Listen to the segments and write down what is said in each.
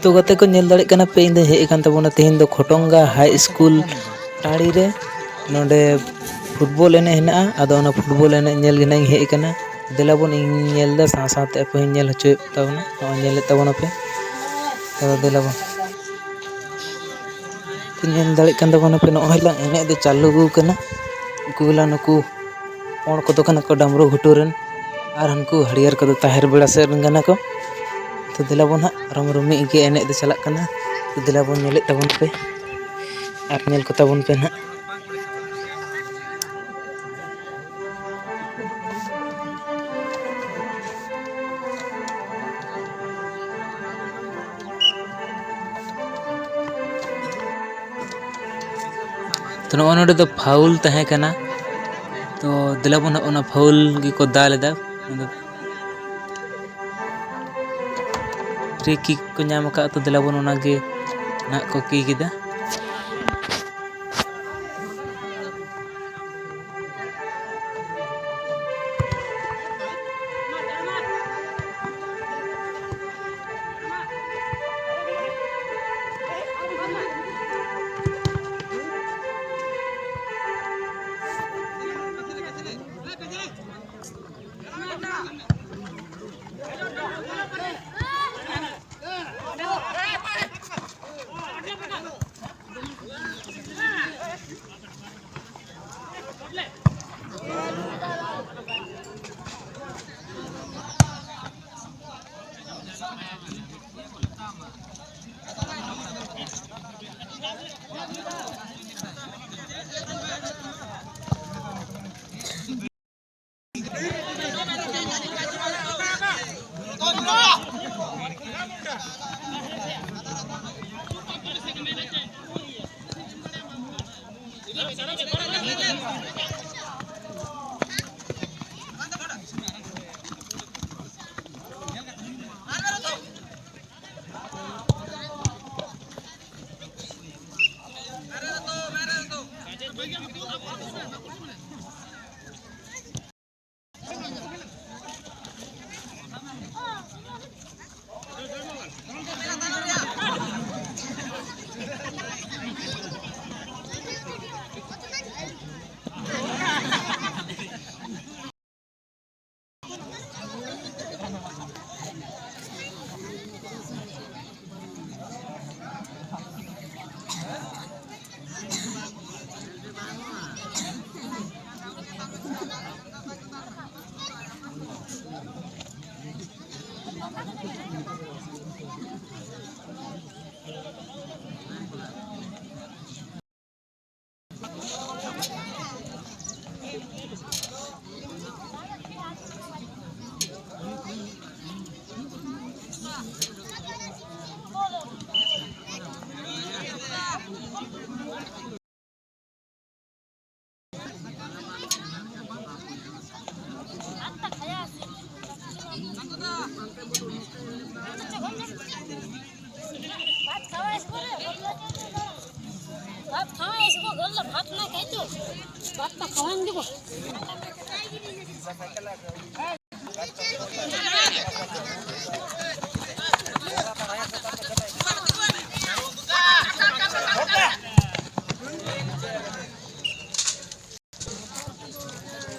तो गाते को नेल दाड़े कना पे इन दे हेज कान तबोना तेहेन दो खोटोंगा हाई स्कूल टाड़ी रे नोडे फुटबॉल एने हेना आदो ओना फुटबॉल एने नेल गे नाई हेज काना देला बोन इन नेल दा सा साथे पे नेल हचोय ताबना नो नेल ताबना पे तो देला बोन तो नेल दाड़े कान तबोना पे नो हला एने दे चालू कना कुगला नुकु पोण को तो कना को डामरू घुटुरन आर हनको हरियर को ताहेर बेड़ा से रंगना को तो दिला बोन रम रमी के एने दे चला कना तो दिला बोन नेले तबन पे आर नेल को तबन पे ना तो नोडे दो फाउल तहे कना तो दिला बोन ओना फाउल गी को दालेदा फ्री किक को नाम का तो दिला बोन ओना गे ना को की गिदा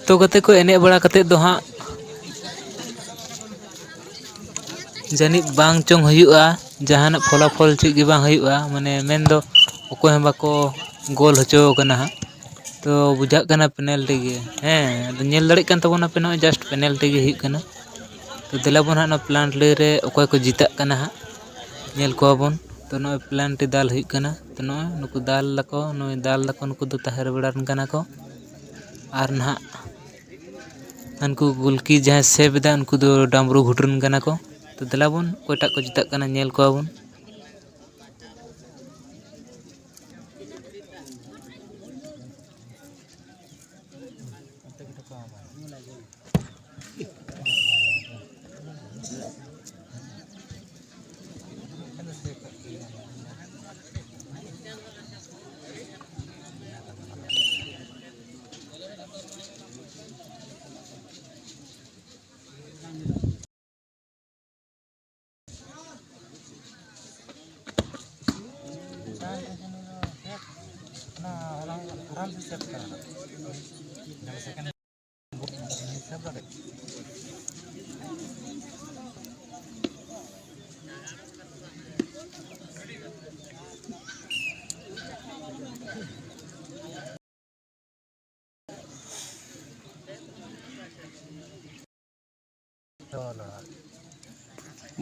तो गाते को एने बड़ा कते दो हाँ जानी बांग चोंग हुआ जहान फलाफल चीज गे बांग हुआ माने मेन दो ओको हम बाको गोल हचो कना हा तो बुझा कना पेनल्टी गे हैं नेल दाड़े कान तबोना पे नो जस्ट पेनल्टी गे हुई कना तो दिला बोन हा प्लांट ले रे ओको को जीता कना हा नेल को बोन तो नो प्लांटी दाल हुई कना तो नो नुकु दाल लको नुकु दो ताहेर बेड़ान कना को आर ना उनको गुलकी जहाँ सेव दा उनको दो डामरू घुटुरन कना को तो दिला बोन कोईटा को जीता कना नेल को बोन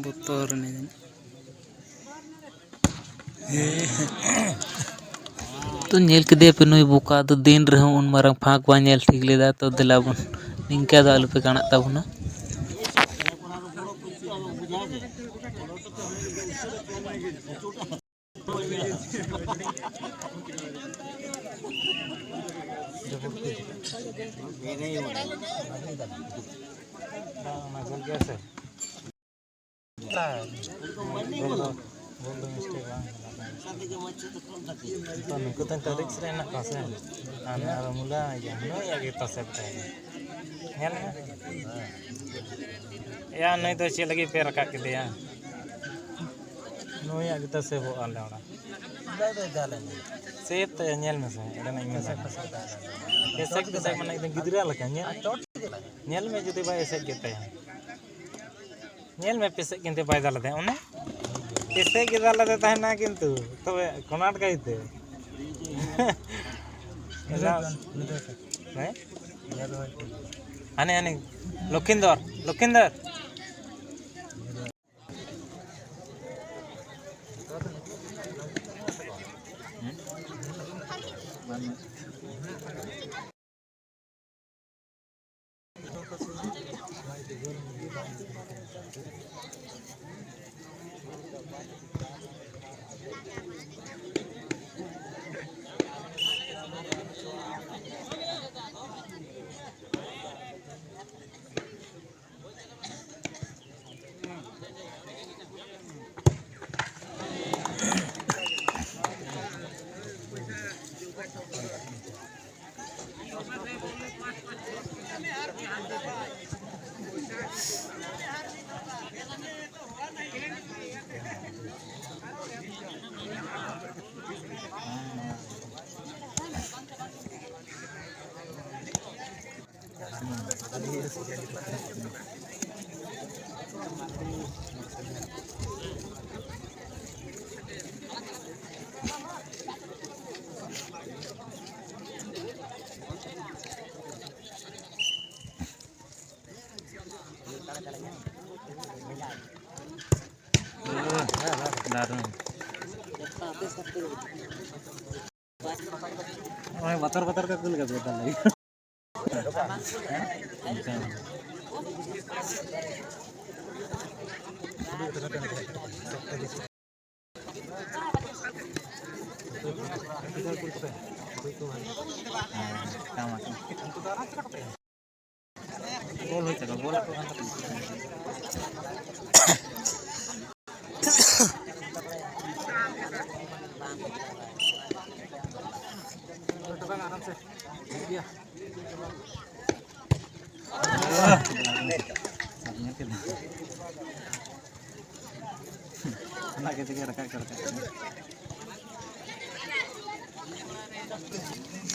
बतौर तो नेल के पे नुई बोका तो दिन रहे उन मारंग फाँक बा नेल ठीक लेदा तो दिलाबन निंका दो आलू पे काना ताबुना या नहीं तो चे लगी पे रखा के दिया नोया के से हो आले ओड़ा सेब तो नेल में से एडा नहीं में से एसेक के से माने एकदम गिदरा लगा नेल में जुदी बाय एसेक के ते नेल में पेसे किनते बाय दाला दे ओने पेसे के दाला दे ताहे ना किंतु तबे कोनाट गाइते नहीं आने आने लखिंदर बतर बतर का कुल का बेटा लगी बोल हो चला बोला आराम से दिया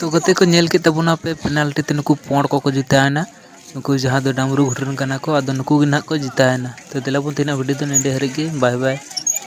तो गते को नेल के तबुना पे पेनाल्टी ते नुकु पोंड को जितायना नुकु जहां दो डामरू घुटन कना को आदो नुकु गिना को जितायना तो दिलाबुन तिना वीडियो तो नेडे हरिगे बाय बाय।